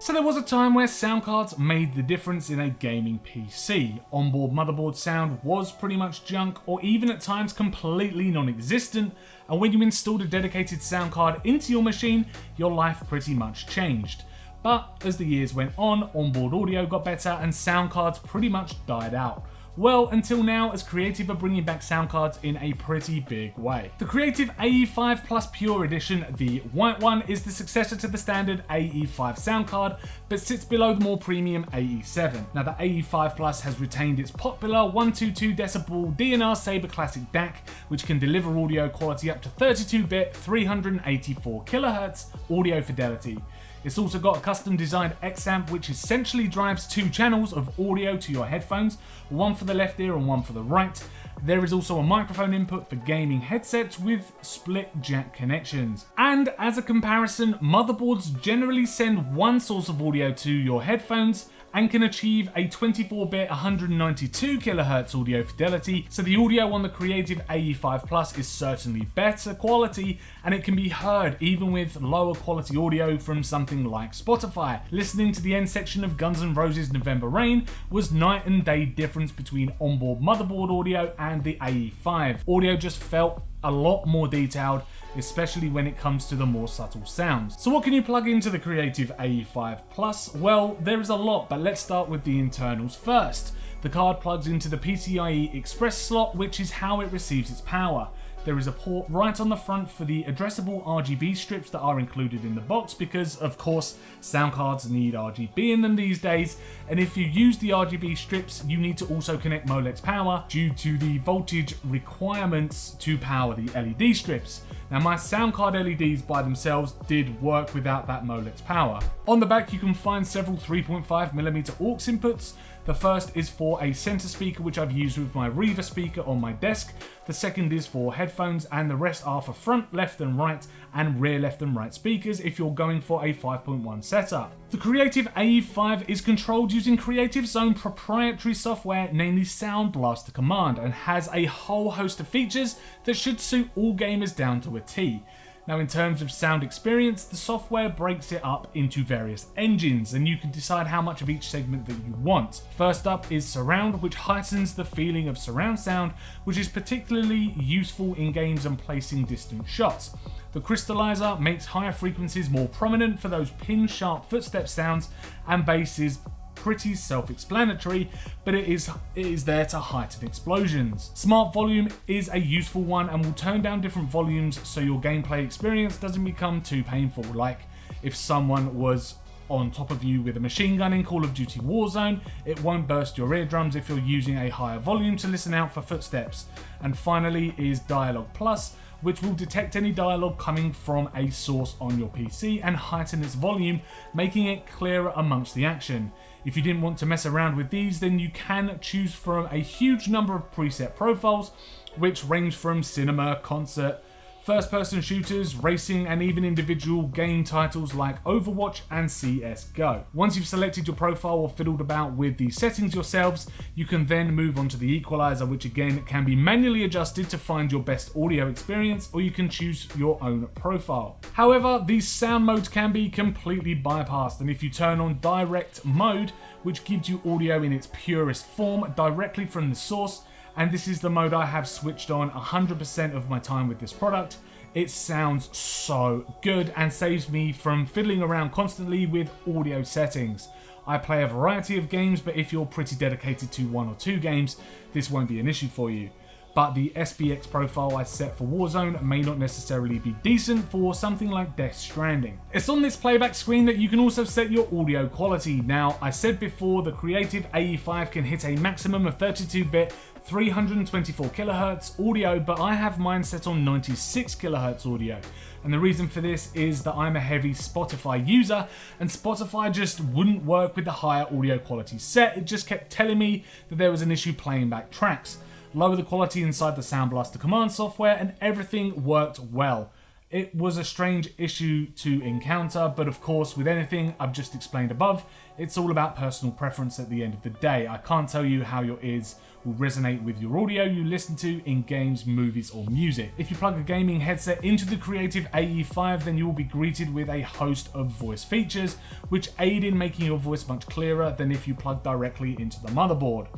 So there was a time where sound cards made the difference in a gaming PC. Onboard motherboard sound was pretty much junk, or even at times completely non-existent, and when you installed a dedicated sound card into your machine, your life pretty much changed. But as the years went on, onboard audio got better and sound cards pretty much died out. Well, until now, as Creative are bringing back sound cards in a pretty big way. The Creative AE-5 Plus Pure Edition, the white one, is the successor to the standard AE-5 sound card, but sits below the more premium AE-7. Now, the AE-5 Plus has retained its popular 122 decibel DNR Sabre Classic DAC, which can deliver audio quality up to 32-bit 384 kHz audio fidelity. It's also got a custom designed X-amp which essentially drives two channels of audio to your headphones, one for the left ear and one for the right. There is also a microphone input for gaming headsets with split jack connections. And as a comparison, motherboards generally send one source of audio to your headphones and can achieve a 24-bit 192 kHz audio fidelity, so the audio on the Creative AE-5 Plus is certainly better quality, and it can be heard even with lower quality audio from something like Spotify. Listening to the end section of Guns N' Roses' November Rain was night and day difference between onboard motherboard audio and the AE-5. Audio just felt a lot more detailed, especially when it comes to the more subtle sounds. So what can you plug into the Creative AE-5 Plus? Well, there is a lot, but let's start with the internals first. The card plugs into the PCIe Express slot, which is how it receives its power. There is a port right on the front for the addressable RGB strips that are included in the box because, of course, sound cards need RGB in them these days, and if you use the RGB strips, you need to also connect Molex power due to the voltage requirements to power the LED strips. Now, my sound card LEDs by themselves did work without that Molex power. On the back, you can find several 3.5mm aux inputs. The first is for a center speaker, which I've used with my Riva speaker on my desk. The second is for headphones, and the rest are for front, left and right, and rear left and right speakers if you're going for a 5.1 setup. The Creative AE-5 is controlled using Creative's own proprietary software, namely Sound Blaster Command, and has a whole host of features that should suit all gamers down to a T. Now, in terms of sound experience, the software breaks it up into various engines, and you can decide how much of each segment that you want. First up is Surround, which heightens the feeling of surround sound, which is particularly useful in games and placing distant shots. The Crystallizer makes higher frequencies more prominent for those pin-sharp footstep sounds, and bass is pretty self-explanatory, but it is there to heighten explosions. Smart Volume is a useful one and will turn down different volumes so your gameplay experience doesn't become too painful, like if someone was on top of you with a machine gun in Call of Duty Warzone, it won't burst your eardrums if you're using a higher volume to listen out for footsteps. And finally is Dialogue Plus, which will detect any dialogue coming from a source on your PC and heighten its volume, making it clearer amongst the action. If you didn't want to mess around with these, then you can choose from a huge number of preset profiles, which range from cinema, concert, first-person shooters, racing, and even individual game titles like Overwatch and CSGO. Once you've selected your profile or fiddled about with the settings yourselves, you can then move on to the equalizer, which again can be manually adjusted to find your best audio experience, or you can choose your own profile. However, these sound modes can be completely bypassed, and if you turn on direct mode, which gives you audio in its purest form directly from the source, and this is the mode I have switched on 100% of my time with this product, it sounds so good and saves me from fiddling around constantly with audio settings. I play a variety of games, but if you're pretty dedicated to one or two games, this won't be an issue for you. But the SPX profile I set for Warzone may not necessarily be decent for something like Death Stranding. It's on this playback screen that you can also set your audio quality. Now, I said before the Creative AE-5 can hit a maximum of 32-bit 324 kHz audio, but I have mine set on 96 kHz audio. And the reason for this is that I'm a heavy Spotify user, and Spotify just wouldn't work with the higher audio quality set. It just kept telling me that there was an issue playing back tracks. Lower the quality inside the Sound Blaster Command software and everything worked well. It was a strange issue to encounter, but of course with anything I've just explained above, it's all about personal preference at the end of the day. I can't tell you how your ears will resonate with your audio you listen to in games, movies or music. If you plug a gaming headset into the Creative AE-5, then you will be greeted with a host of voice features which aid in making your voice much clearer than if you plug directly into the motherboard.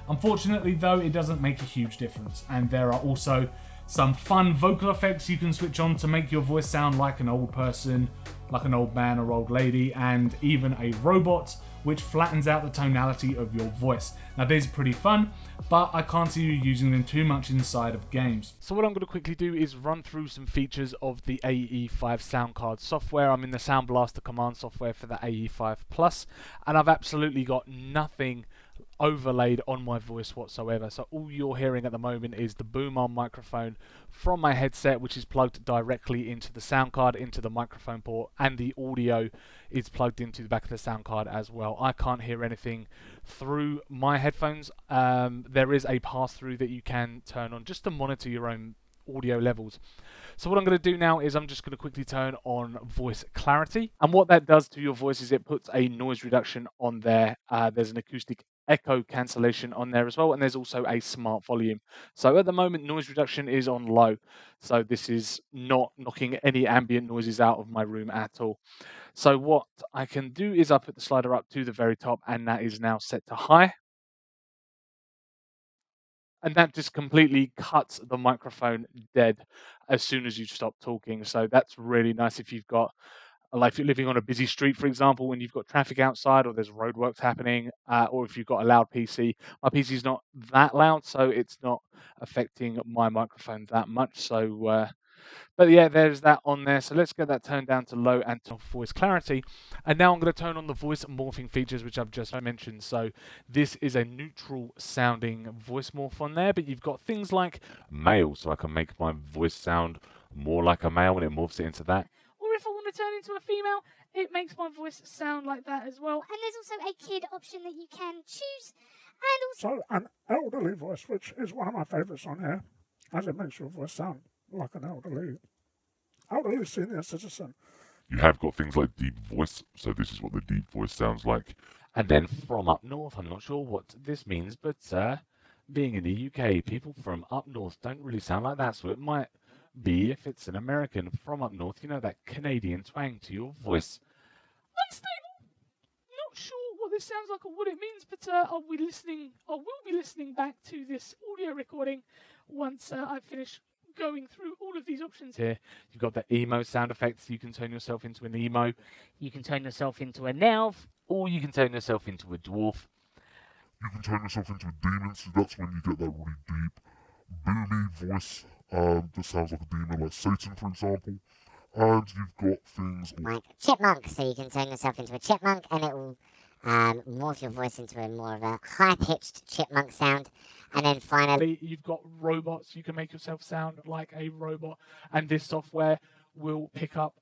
Unfortunately though, it doesn't make a huge difference, and there are also some fun vocal effects you can switch on to make your voice sound like an old person, like an old man or old lady, and even a robot, which flattens out the tonality of your voice. Now these are pretty fun, but I can't see you using them too much inside of games. So what I'm going to quickly do is run through some features of the AE-5 Soundcard software. I'm in the Sound Blaster command software for the AE-5 Plus, and I've absolutely got nothing overlaid on my voice whatsoever. So all you're hearing at the moment is the boom arm microphone from my headset, which is plugged directly into the sound card, into the microphone port, and the audio is plugged into the back of the sound card as well. I can't hear anything through my headphones. There is a pass-through that you can turn on just to monitor your own audio levels. So what I'm going to do now is I'm just going to quickly turn on voice clarity, and what that does to your voice is it puts a noise reduction on there. There's an acoustic echo cancellation on there as well, and there's also a smart volume. So at the moment noise reduction is on low, so this is not knocking any ambient noises out of my room at all. So what I can do is I put the slider up to the very top, and that is now set to high. And that just completely cuts the microphone dead as soon as you stop talking. So that's really nice if you've got, like if you're living on a busy street, for example, when you've got traffic outside or there's roadworks happening, or if you've got a loud PC. My PC is not that loud, so it's not affecting my microphone that much. So, but yeah, there's that on there. So let's get that turned down to low and to voice clarity. And now I'm going to turn on the voice morphing features, which I've just mentioned. So this is a neutral sounding voice morph on there, but you've got things like male, so I can make my voice sound more like a male when it morphs it into that. Or if I want to turn into a female, it makes my voice sound like that as well. And there's also a kid option that you can choose. And also an elderly voice, which is one of my favourites on here, as it makes your voice sound like an elderly senior citizen. You have got things like deep voice, so this is what the deep voice sounds like. And then from up north, I'm not sure what this means, but being in the UK, people from up north don't really sound like that, so it might be, if it's an American from up north, you know, that Canadian twang to your voice. Unstable. Not sure what this sounds like or what it means, but I will be listening back to this audio recording once I finish going through all of these options here. You've got the emo sound effects. You can turn yourself into an emo. You can turn yourself into an elf. Or you can turn yourself into a dwarf. You can turn yourself into a demon, so that's when you get that really deep, boomy voice that sounds like a demon, like Satan, for example. And you've got things like chipmunk, so you can turn yourself into a chipmunk and it will morph your voice into a more of a high-pitched chipmunk sound. And then finally, you've got robots. You can make yourself sound like a robot, and this software will pick up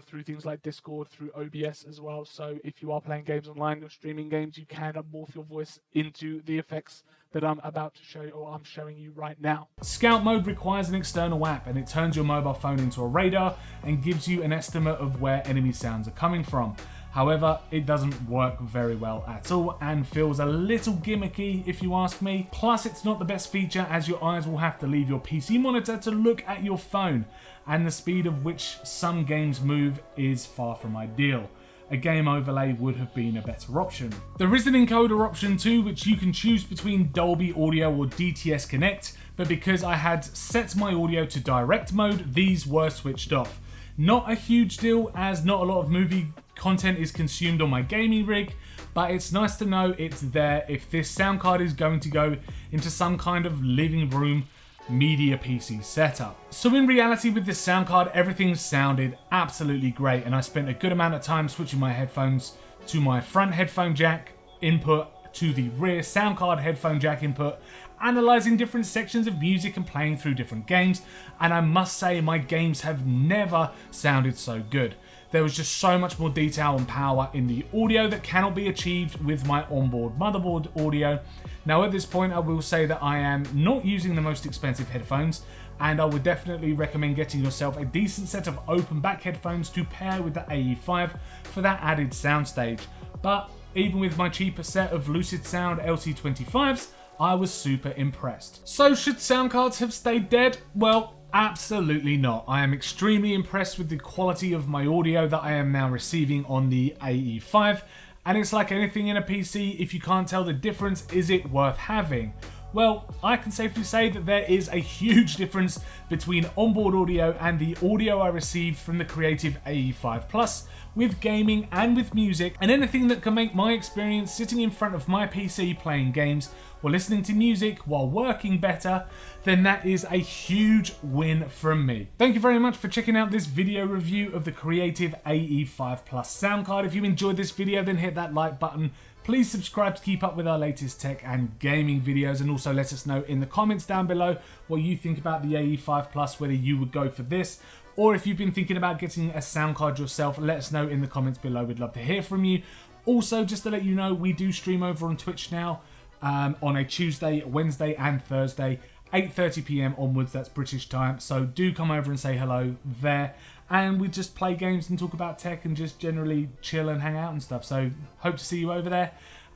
through things like Discord, through OBS as well. So if you are playing games online or streaming games, you can morph your voice into the effects that I'm about to show you, or I'm showing you right now. Scout mode requires an external app, and it turns your mobile phone into a radar and gives you an estimate of where enemy sounds are coming from. However, it doesn't work very well at all and feels a little gimmicky if you ask me. Plus, it's not the best feature as your eyes will have to leave your PC monitor to look at your phone, and the speed of which some games move is far from ideal. A game overlay would have been a better option. There is an encoder option too, which you can choose between Dolby Audio or DTS Connect, but because I had set my audio to direct mode, these were switched off. Not a huge deal, as not a lot of movie content is consumed on my gaming rig, but it's nice to know it's there if this sound card is going to go into some kind of living room media PC setup. So in reality with this sound card, everything sounded absolutely great, and I spent a good amount of time switching my headphones to my front headphone jack input to the rear sound card headphone jack input, analysing different sections of music and playing through different games, and I must say my games have never sounded so good. There was just so much more detail and power in the audio that cannot be achieved with my onboard motherboard audio. Now at this point I will say that I am not using the most expensive headphones, and I would definitely recommend getting yourself a decent set of open back headphones to pair with the AE-5 for that added soundstage. But even with my cheaper set of Lucid Sound LC25s, I was super impressed. So should Soundcards have stayed dead? Well, absolutely not. I am extremely impressed with the quality of my audio that I am now receiving on the AE-5, and it's like anything in a PC, if you can't tell the difference, is it worth having? Well, I can safely say that there is a huge difference between onboard audio and the audio I received from the Creative AE-5 Plus with gaming and with music, and anything that can make my experience sitting in front of my PC playing games or listening to music while working better, then that is a huge win from me. Thank you very much for checking out this video review of the Creative AE-5 Plus sound card. If you enjoyed this video, then hit that like button. Please subscribe to keep up with our latest tech and gaming videos, and also let us know in the comments down below what you think about the AE-5 Plus, whether you would go for this, or if you've been thinking about getting a sound card yourself, let us know in the comments below. We'd love to hear from you. Also, just to let you know, we do stream over on Twitch now on a Tuesday, Wednesday and Thursday, 8:30 PM onwards, that's British time, so do come over and say hello there. And we just play games and talk about tech and just generally chill and hang out and stuff. So hope to see you over there.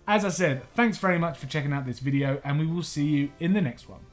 As I said, thanks very much for checking out this video, and we will see you in the next one.